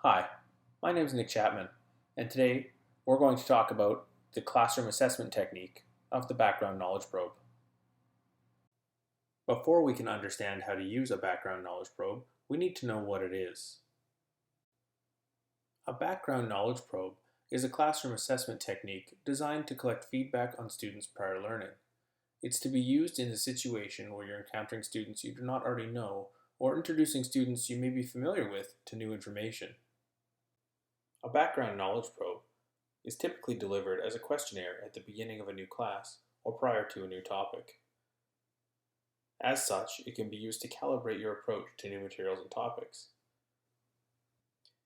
Hi, my name is Nick Chapman, and today we're going to talk about the classroom assessment technique of the background knowledge probe. Before we can understand how to use a background knowledge probe, we need to know what it is. A background knowledge probe is a classroom assessment technique designed to collect feedback on students' prior learning. It's to be used in a situation where you're encountering students you do not already know or introducing students you may be familiar with to new information. A background knowledge probe is typically delivered as a questionnaire at the beginning of a new class or prior to a new topic. As such, it can be used to calibrate your approach to new materials and topics.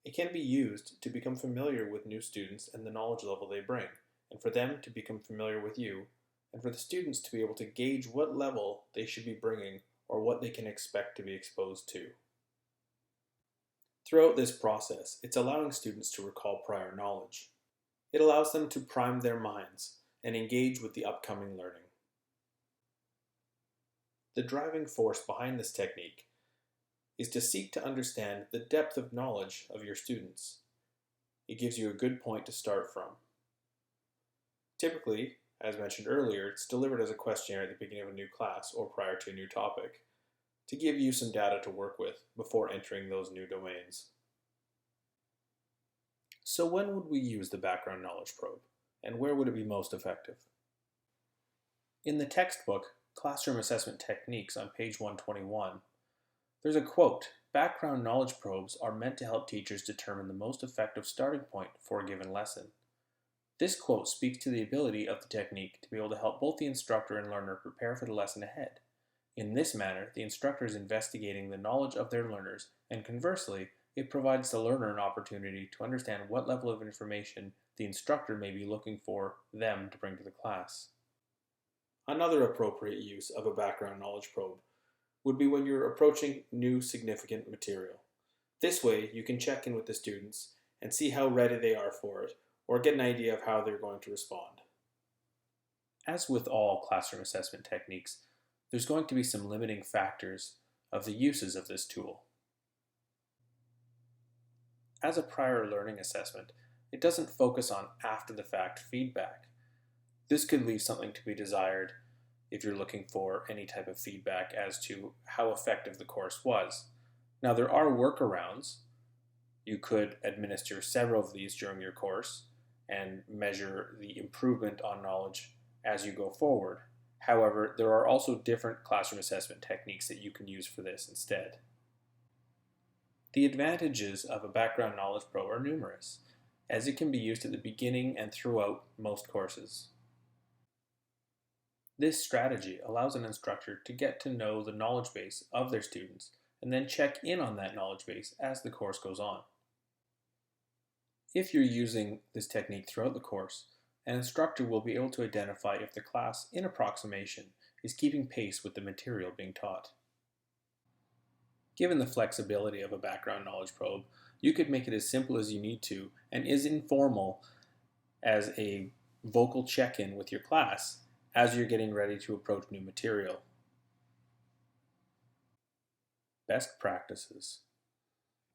It can be used to become familiar with new students and the knowledge level they bring, and for them to become familiar with you, and for the students to be able to gauge what level they should be bringing or what they can expect to be exposed to. Throughout this process, it's allowing students to recall prior knowledge. It allows them to prime their minds and engage with the upcoming learning. The driving force behind this technique is to seek to understand the depth of knowledge of your students. It gives you a good point to start from. Typically, as mentioned earlier, it's delivered as a questionnaire at the beginning of a new class or prior to a new topic, to give you some data to work with before entering those new domains. So when would we use the background knowledge probe, and where would it be most effective? In the textbook, Classroom Assessment Techniques on page 121, there's a quote, "Background knowledge probes are meant to help teachers determine the most effective starting point for a given lesson." This quote speaks to the ability of the technique to be able to help both the instructor and learner prepare for the lesson ahead. In this manner, the instructor is investigating the knowledge of their learners, and conversely, it provides the learner an opportunity to understand what level of information the instructor may be looking for them to bring to the class. Another appropriate use of a background knowledge probe would be when you're approaching new significant material. This way, you can check in with the students and see how ready they are for it, or get an idea of how they're going to respond. As with all classroom assessment techniques, there's going to be some limiting factors of the uses of this tool. As a prior learning assessment, it doesn't focus on after-the-fact feedback. This could leave something to be desired if you're looking for any type of feedback as to how effective the course was. Now, there are workarounds. You could administer several of these during your course and measure the improvement on knowledge as you go forward. However, there are also different classroom assessment techniques that you can use for this instead. The advantages of a background knowledge probe are numerous, as it can be used at the beginning and throughout most courses. This strategy allows an instructor to get to know the knowledge base of their students and then check in on that knowledge base as the course goes on. If you're using this technique throughout the course, an instructor will be able to identify if the class, in approximation, is keeping pace with the material being taught. Given the flexibility of a background knowledge probe, you could make it as simple as you need to and as informal as a vocal check-in with your class as you're getting ready to approach new material. Best practices.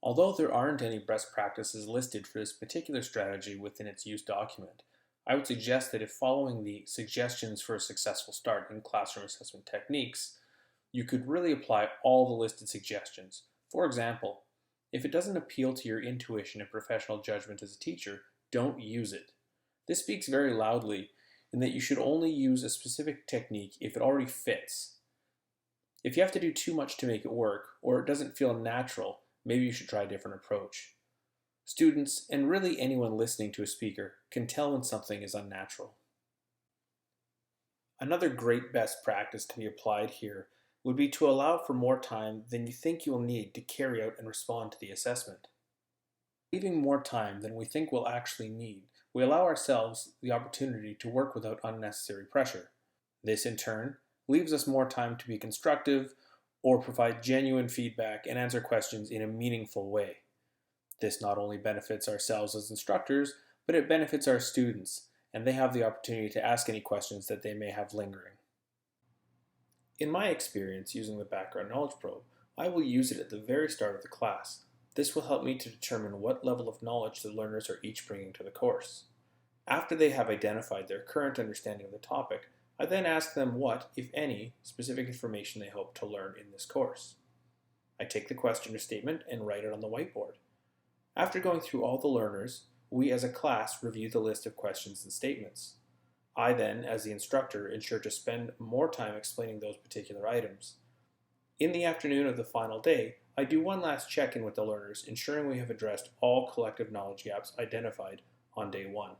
Although there aren't any best practices listed for this particular strategy within its use document, I would suggest that if following the suggestions for a successful start in classroom assessment techniques, you could really apply all the listed suggestions. For example, if it doesn't appeal to your intuition and professional judgment as a teacher, don't use it. This speaks very loudly in that you should only use a specific technique if it already fits. If you have to do too much to make it work, or it doesn't feel natural, maybe you should try a different approach. Students, and really anyone listening to a speaker, can tell when something is unnatural. Another great best practice to be applied here would be to allow for more time than you think you'll need to carry out and respond to the assessment. Leaving more time than we think we'll actually need, we allow ourselves the opportunity to work without unnecessary pressure. This, in turn, leaves us more time to be constructive or provide genuine feedback and answer questions in a meaningful way. This not only benefits ourselves as instructors, but it benefits our students, and they have the opportunity to ask any questions that they may have lingering. In my experience using the background knowledge probe, I will use it at the very start of the class, This will help me to determine what level of knowledge the learners are each bringing to the course. After they have identified their current understanding of the topic, I then ask them what, if any, specific information they hope to learn in this course. I take the question or statement and write it on the whiteboard. After going through all the learners, we as a class review the list of questions and statements. I then, as the instructor, ensure to spend more time explaining those particular items. In the afternoon of the final day, I do one last check-in with the learners, ensuring we have addressed all collective knowledge gaps identified on day 1.